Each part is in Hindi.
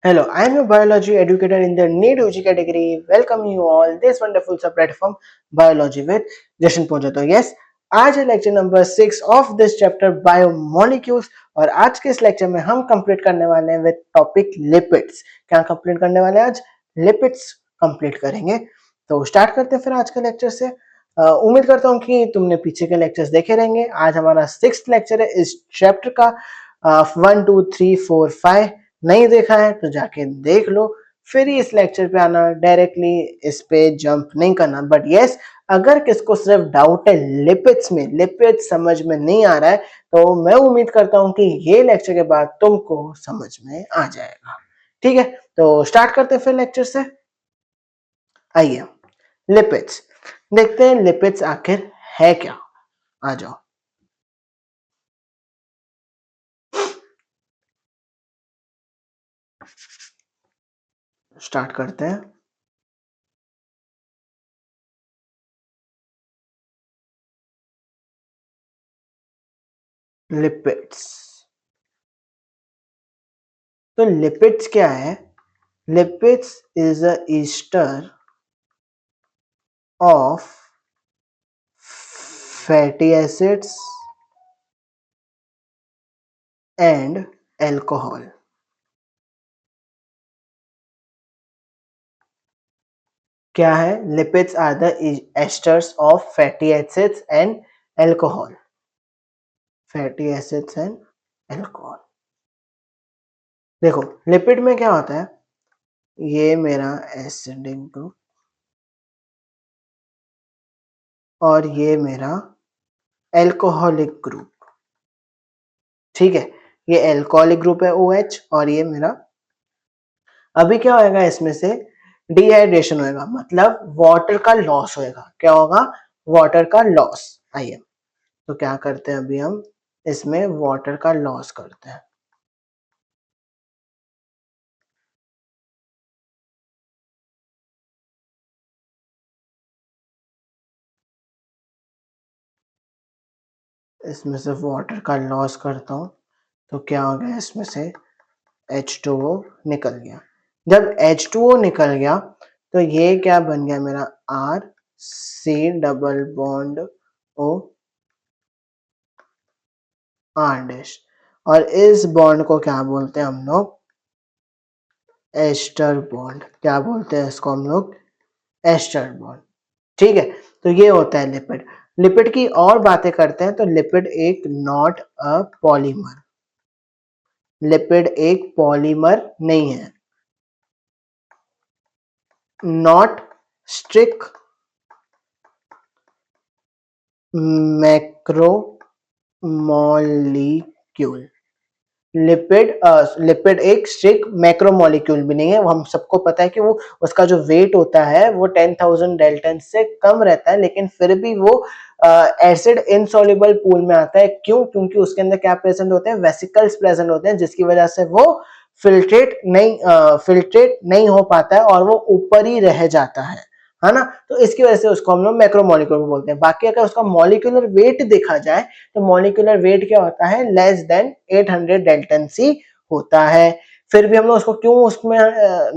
Hello, I am your biology educator in the NEET UG category. Welcome you all this wonderful platform Biology with Jashan Pojato. Yes, आज है lecture number 6 of this chapter biomolecules और आज के इस लेक्चर में हम कंप्लीट करने वाले हैं विद टॉपिक लिपिड्स। क्या कंप्लीट करने वाले हैं आज? लिपिड्स कंप्लीट करेंगे। तो स्टार्ट करते हैं फिर आज के लेक्चर से। उम्मीद करता हूँ कि तुमने पीछे के लेक्चर्स देखे रहेंगे। आज हमारा 6th लेक्चर है इस चैप्टर का। 1 2 3 4 5 नहीं देखा है तो जाके देख लो, फिर ही इस लेक्चर पे आना, डायरेक्टली इस पे जंप नहीं करना। बट यस, अगर किसको सिर्फ डाउट है लिपिड्स में, लिपिड समझ में नहीं आ रहा है, तो मैं उम्मीद करता हूं कि ये लेक्चर के बाद तुमको समझ में आ जाएगा। ठीक है, तो स्टार्ट करते हैं फिर लेक्चर से। आइए, लिपिड्स देखते हैं, लिपिड्स आखिर है क्या। आ जाओ। स्टार्ट करते हैं। लिपिड्स, तो लिपिड्स क्या है? Lipids is a ester of fatty acids and alcohol. क्या है? Lipids are the esters of fatty acids and alcohol. Fatty acids and alcohol. देखो, लिपिड में क्या होता है, ये मेरा एसिडिक ग्रुप और ये मेरा एल्कोहलिक ग्रुप। ठीक है, ये एल्कोहलिक ग्रुप है OH और ये मेरा, अभी क्या होएगा इसमें से डिहाइड्रेशन होएगा, मतलब वाटर का लॉस होएगा। क्या होगा? वाटर का लॉस। आइए, तो क्या करते हैं अभी हम इसमें वाटर का लॉस करते हैं। इसमें से वाटर का लॉस करता हूं तो क्या हो गया, इसमें से H2O निकल गया। जब H2O निकल गया तो ये क्या बन गया मेरा, RC double bond O R dash, और इस बॉन्ड को क्या बोलते हैं हम लोग? Ester bond. क्या बोलते हैं इसको हम लोग? Ester bond. ठीक है, तो ये होता है लिपिड। लिपिड की और बातें करते हैं तो लिपिड एक नॉट अ पॉलीमर, लिपिड एक पॉलीमर नहीं है। Not strict macromolecule. लिपिड एक स्ट्रिक्ट मैक्रोमोलिक्यूल भी नहीं है। हम सबको पता है कि वो, उसका जो वेट होता है वो 10,000 डेल्टन से कम रहता है, लेकिन फिर भी वो एसिड इनसॉल्युबल पूल में आता है। क्यों? क्योंकि उसके अंदर क्या प्रेजेंट होते हैं? वेसिकल्स प्रेजेंट होते हैं, जिसकी वजह से वो फिल्ट्रेट नहीं हो पाता है और वो ऊपर ही रह जाता है ना। तो इसकी वजह से उसको हम लोग मैक्रोमोलिक्यूल बोलते हैं। बाकी अगर उसका मॉलिक्यूलर वेट देखा जाए तो मॉलिक्यूलर वेट क्या होता है? लेस देन 800 डेल्टन सी होता है। फिर भी हम लोग उसको क्यों उसमें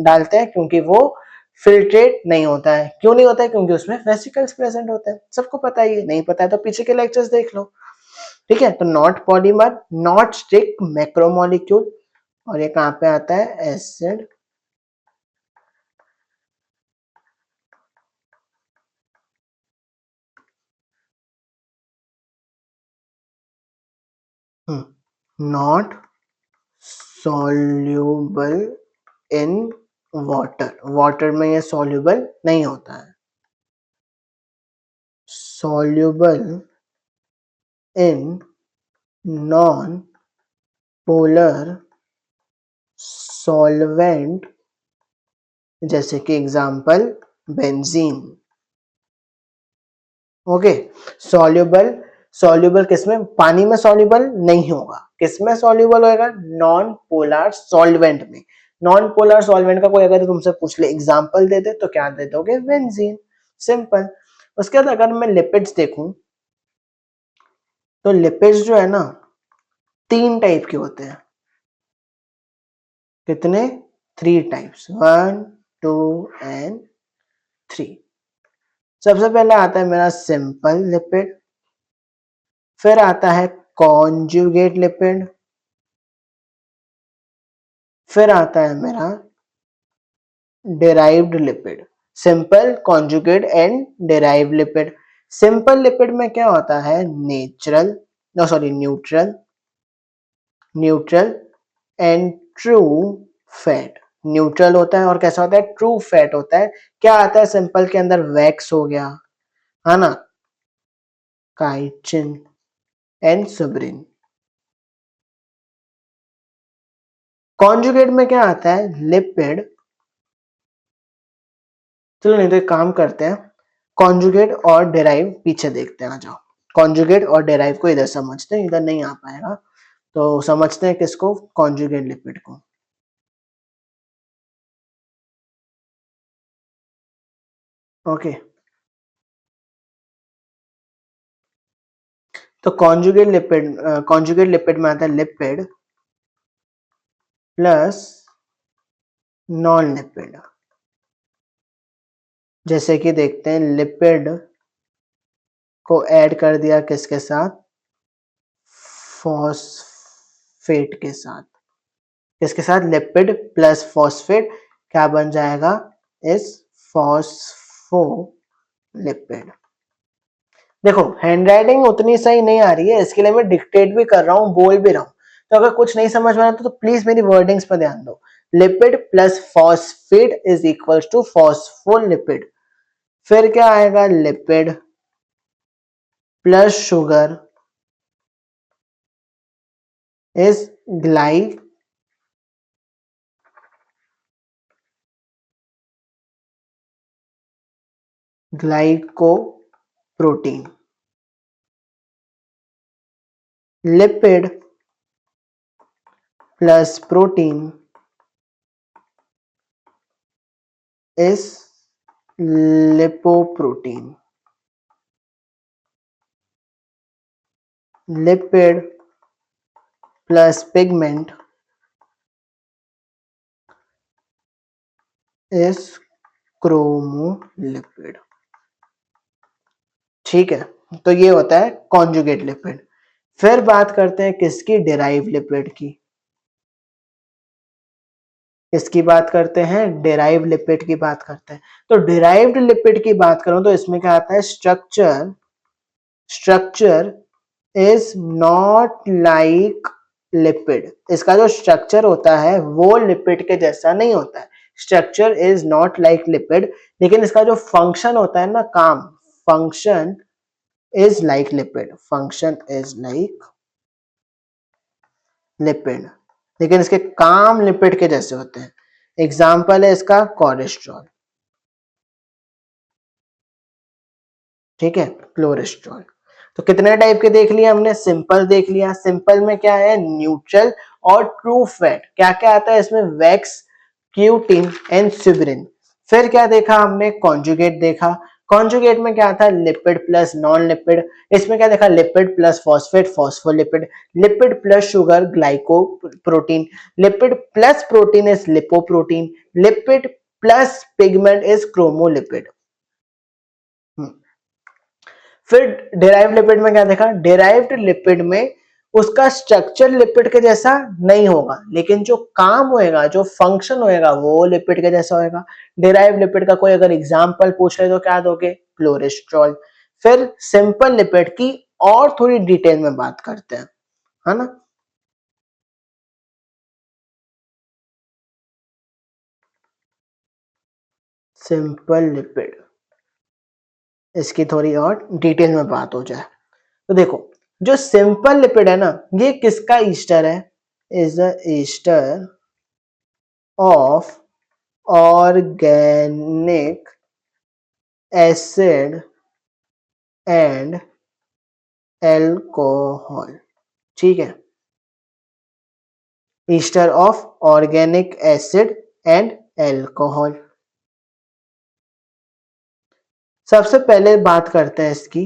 डालते हैं? क्योंकि वो फिल्ट्रेट नहीं होता है। क्यों नहीं होता है? क्योंकि उसमें वेसिकल्स प्रेजेंट होते हैं। सबको पता है, ये नहीं पता है तो पीछे के लेक्चर्स देख लो। ठीक है, तो not polymer, not strict macromolecule, और ये कहां पे आता है? Acid not soluble in water. Water में ये सॉल्यूबल नहीं होता है। Soluble in non polar solvent, जैसे कि example benzene. Okay, soluble, soluble किसमें? पानी में सॉल्यूबल नहीं होगा। किसमें सॉल्यूबल होएगा? नॉन पोलर सॉल्वेंट में। नॉन पोलर सॉल्वेंट का कोई अगर तुमसे पूछ ले, एग्जांपल दे दे, तो क्या दे दोगे? बेंजीन। सिंपल। उसके बाद अगर मैं लिपिड्स देखूं तो लिपिड्स जो है ना, 3 टाइप के होते हैं। कितने? 3 टाइप्स, 1 2 एंड 3। सबसे पहले आता है मेरा सिंपल लिपिड, फिर आता है कॉन्जुगेट लिपिड, फिर आता है मेरा derived lipid. Simple, conjugate and derived lipid. Simple lipid में क्या होता है, natural, no sorry neutral, neutral and true fat. Neutral होता है और कैसा होता है, ट्रू फैट होता है। क्या आता है सिंपल के अंदर, वैक्स हो गया, है ना, काइटिन एंड सुब्रिन। कॉन्जुगेट में क्या आता है, लिपिड। चलो नहीं तो एक काम करते हैं, कॉन्जुगेट और डेराइव पीछे देखते हैं, आ जाओ। कॉन्जुगेट और डेराइव को इधर समझते हैं, इधर नहीं आ पाएगा, तो समझते हैं किसको, कॉन्जुगेट लिपिड को। ओके, तो कॉन्जुगेट लिपिड में आता है लिपिड प्लस नॉन लिपिड। जैसे कि देखते हैं, लिपिड को ऐड कर दिया किसके साथ, फॉस्फेट के साथ। किसके साथ, लिपिड प्लस फॉस्फेट, क्या बन जाएगा, इस फॉस्फोलिपिड। देखो हैंडराइटिंग उतनी सही नहीं आ रही है, इसके लिए मैं डिक्टेट भी कर रहा हूँ, बोल भी रहा हूँ, तो अगर कुछ नहीं समझ में आता तो प्लीज मेरी वर्डिंग्स पर ध्यान दो। Lipid plus phosphate is equal to phospholipid. फिर क्या आएगा, lipid plus sugar is glycoprotein. Lipid plus protein is lipoprotein. Lipid plus pigment is chromolipid. ठीक है, तो ये होता है कॉन्जुगेट लिपिड। फिर बात करते हैं किसकी, डेराइव लिपिड की। इसकी बात करते हैं, डेराइव लिपिड की बात करते हैं। तो डेराइव्ड लिपिड की बात करूं तो इसमें क्या आता है, structure is not like lipid. इसका जो स्ट्रक्चर होता है वो लिपिड के जैसा नहीं होता है। Structure is not like lipid, लेकिन इसका जो फंक्शन होता है ना, काम, function is like lipid, function is like lipid, लेकिन इसके काम लिपिड के जैसे होते हैं। एग्जाम्पल है इसका कोलेस्ट्रॉल, ठीक है, कोलेस्ट्रॉल। तो कितने टाइप के देख लिया हमने, सिंपल देख लिया। सिंपल में क्या है, न्यूट्रल और ट्रू फैट। क्या क्या आता है इसमें, वैक्स, क्यूटिन एंड सुब्रिन। फिर क्या देखा हमने, कॉन्जुगेट देखा। कॉन्जुगेट में क्या था, लिपिड प्लस नॉन लिपिड। इसमें क्या देखा, lipid plus phosphate, phospholipid. Lipid plus sugar, glyco protein. Lipid plus protein is lipoprotein. Lipid plus pigment is chromolipid. फिर डेराइव्ड लिपिड में क्या देखा, डेराइव्ड लिपिड में उसका स्ट्रक्चर लिपिड के जैसा नहीं होगा, लेकिन जो काम होएगा, जो फंक्शन होएगा, वो लिपिड के जैसा होएगा। डेराइव्ड लिपिड का कोई अगर एग्जांपल पूछ ले तो क्या दोगे, कोलेस्ट्रॉल। फिर सिंपल लिपिड की और थोड़ी डिटेल में बात करते हैं, है ना। सिंपल लिपिड, इसकी थोड़ी और डिटेल में बात हो जाए तो देखो, जो सिंपल लिपिड है ना, ये किसका ईस्टर है, is a ester of organic acid and alcohol। ठीक है, ester of organic acid and alcohol. सबसे पहले बात करते हैं इसकी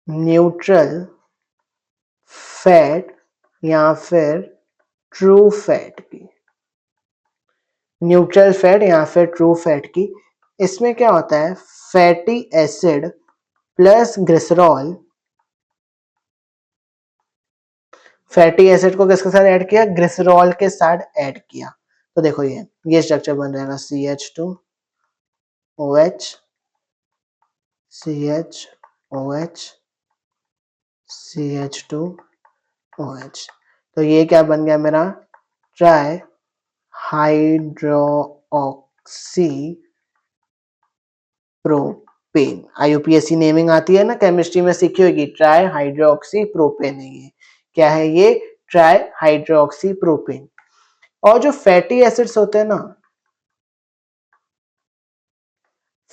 न्यूट्रल फैट या फिर ट्रू फैट की। न्यूट्रल फैट या फिर ट्रू फैट की, इसमें क्या होता है, fatty acid plus glycerol, fatty acid को किसके साथ ऐड किया, ग्लिसरॉल के साथ ऐड किया। तो देखो ये स्ट्रक्चर बन जाएगा CH2OH, CHOH, CH2OH। तो ये क्या बन गया मेरा, try hydroxy propane. IUPAC naming आती है ना, केमिस्ट्री में सीखी होगी, ट्राई हाइड्रोक्सी प्रोपेन है ये। क्या है ये, ट्राई हाइड्रोक्सी प्रोपेन। और जो फैटी एसिड्स होते हैं ना,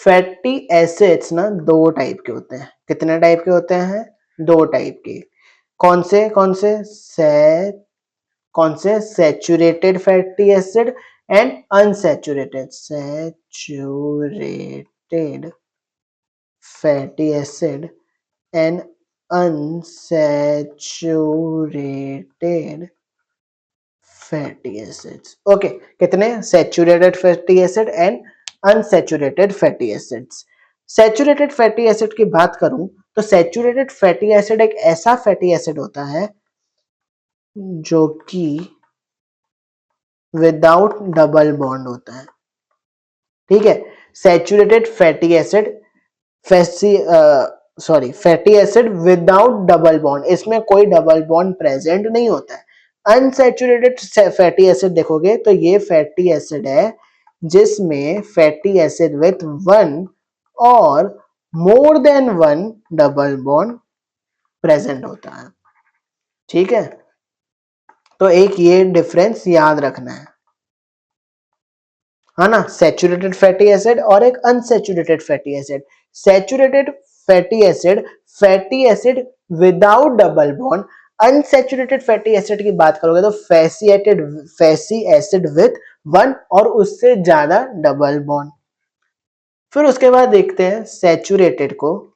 फैटी एसिड्स ना दो टाइप के होते हैं। कितने टाइप के होते हैं, दो टाइप के। कौन से कौन से, कौन से, saturated fatty acid and unsaturated, saturated fatty acid and unsaturated fatty acids। Okay, कितने, saturated fatty acid and unsaturated fatty acids. Saturated fatty acid की बात करूं तो सैचुरेटेड फैटी एसिड एक ऐसा फैटी एसिड होता है जो कि विदाउट डबल बॉन्ड होता है। ठीक है, saturated fatty acid, fatty acid without double bond, इसमें कोई डबल बॉन्ड प्रेजेंट नहीं होता है। अनसैचुरेटेड फैटी एसिड देखोगे तो ये फैटी एसिड है जिसमें फैटी एसिड विथ वन और more than one double bond present होता है। ठीक है, तो एक ये डिफरेंस याद रखना है ना, सैचुरेटेड फैटी एसिड और एक unsaturated fatty acid. Saturated fatty acid without double bond. Unsaturated fatty acid की बात करोगे तो फैसी एसिड विथ वन और उससे ज्यादा डबल बॉन्ड। फिर उसके बाद देखते हैं सैचुरेटेड को।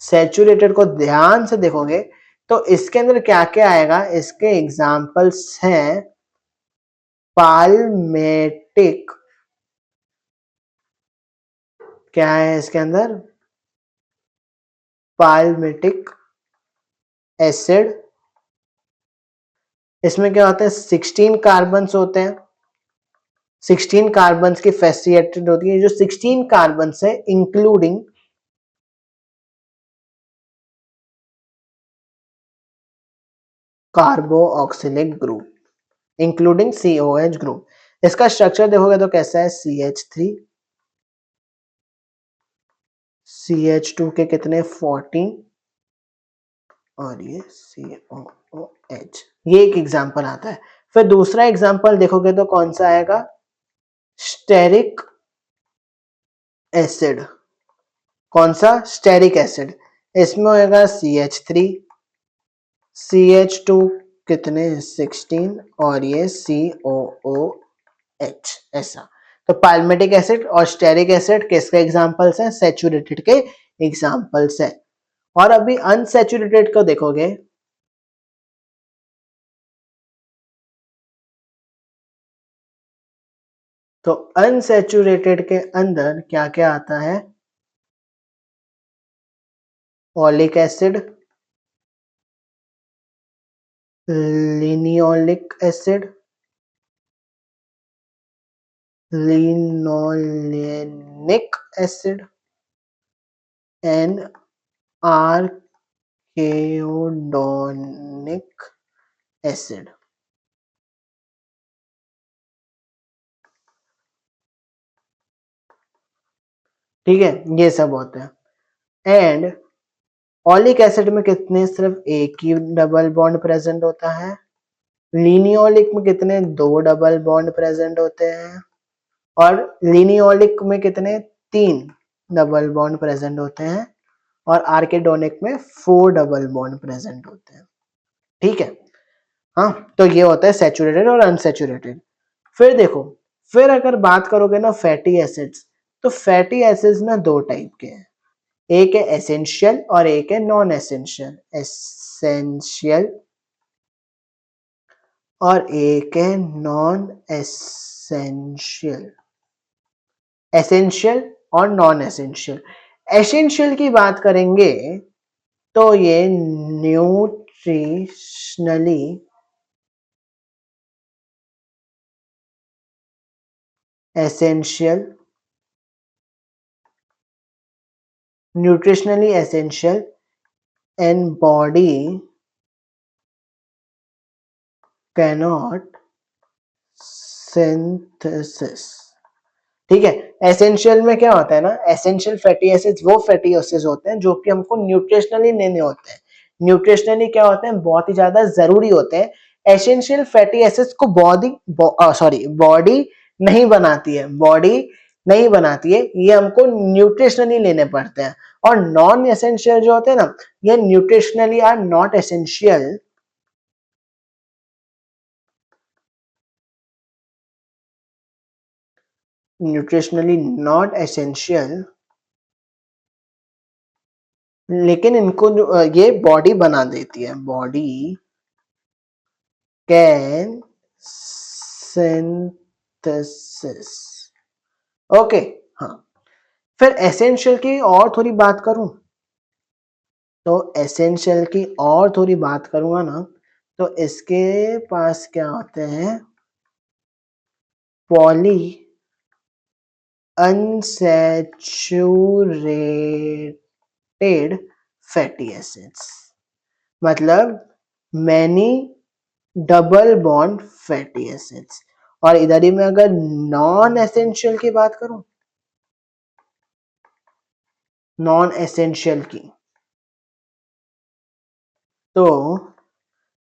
सैचुरेटेड को ध्यान से देखोगे तो इसके अंदर क्या क्या आएगा, इसके एग्जांपल्स हैं पाल्मेटिक, क्या है इसके अंदर, पाल्मेटिक एसिड। इसमें क्या होता है, 16 कार्बन्स होते हैं, 16 कार्बन्स की फैटी एसिड होती है। जो 16 कार्बन्स है including carboxylic group, including COH group. इसका स्ट्रक्चर देखोगे तो कैसा है, CH3, CH2 के कितने 14 और ये COOH। ये एक एग्जांपल आता है। फिर दूसरा एग्जांपल देखोगे तो कौन सा आएगा, स्टेरिक एसिड। कौन सा, स्टेरिक एसिड। इसमें होगा CH3, CH2 कितने 16 और ये COOH। ऐसा, तो पाल्मेटिक एसिड और स्टेरिक एसिड किसके एग्जांपल्स हैं, सैचुरेटेड के एग्जांपल्स हैं। और अभी अनसैचुरेटेड को देखोगे तो अनसैचुरेटेड के अंदर क्या क्या आता है, oleic acid, linoleic acid, linolenic acid and arachidonic acid. ठीक है, ये सब होते हैं। एंड ओलिक एसिड में कितने, सिर्फ एक ही डबल बॉन्ड प्रेजेंट होता है। लिनियोलिक में कितने, दो डबल बॉन्ड प्रेजेंट होते हैं। और लिनियोलिक में कितने, तीन डबल बॉन्ड प्रेजेंट होते हैं। और आर्केडोनिक में 4 डबल बॉन्ड प्रेजेंट होते हैं। ठीक है, हाँ, तो ये होता है सैचुरेटेड और अनसैचुरेटेड। फिर देखो, फिर अगर बात करोगे ना फैटी एसिड्स, तो फैटी एसिड्स ना दो टाइप के हैं, एक है एसेंशियल और एक है नॉन एसेंशियल। एसेंशियल और एक है नॉन एसेंशियल। एसेंशियल और नॉन एसेंशियल। एसेंशियल की बात करेंगे तो ये nutritionally essential, nutritionally essential and body cannot synthesis. ठीक है, एसेंशियल में क्या होता है ना, एसेंशियल फैटी एसिड्स वो फैटी एसिड्स होते हैं जो कि हमको न्यूट्रिशनली लेने होते हैं। न्यूट्रिशनली क्या होते हैं, बहुत ही ज्यादा जरूरी होते हैं। एसेंशियल फैटी एसिड्स को बॉडी नहीं बनाती है, बॉडी नहीं बनाती है, ये हमको न्यूट्रिशनली लेने पड़ते हैं। और नॉन एसेंशियल जो होते हैं ना, ये nutritionally are not essential, nutritionally not essential, लेकिन इनको ये बॉडी बना देती है, बॉडी कैन सिंथेसिस। ओके, हाँ। फिर एसेंशियल की और थोड़ी बात करूं, तो एसेंशियल की और थोड़ी बात करूंगा ना, तो इसके पास क्या होते हैं, पॉली अनसैचुरेटेड फैटी एसिड्स, मतलब many double bond fatty acids. और इधर ही मैं अगर नॉन एसेंशियल की बात करूं, नॉन एसेंशियल की, तो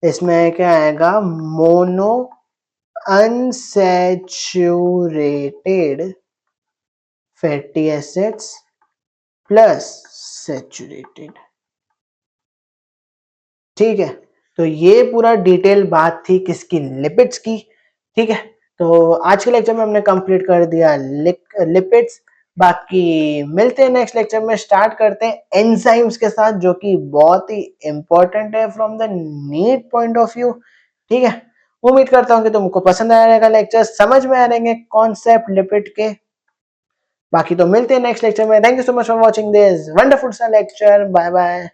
इसमें क्या आएगा, mono unsaturated fatty acids plus saturated. ठीक है, तो ये पूरा डिटेल बात थी किसकी, लिपिड्स की। ठीक है, तो आज के लेक्चर में हमने कंप्लीट कर दिया लिपिड्स। बाकी मिलते हैं नेक्स्ट लेक्चर में, स्टार्ट करते हैं एंजाइम्स के साथ, जो कि बहुत ही इंपॉर्टेंट है from the NEET point of view. ठीक है, उम्मीद करता हूँ कि तुमको पसंद आया रहेगा लेक्चर, समझ में आ रहेंगे कॉन्सेप्ट लिपिड के। बाकी तो मिलते हैं नेक्स्ट लेक्चर में। Thank you so much for watching this wonderful सा लेक्चर। Bye bye.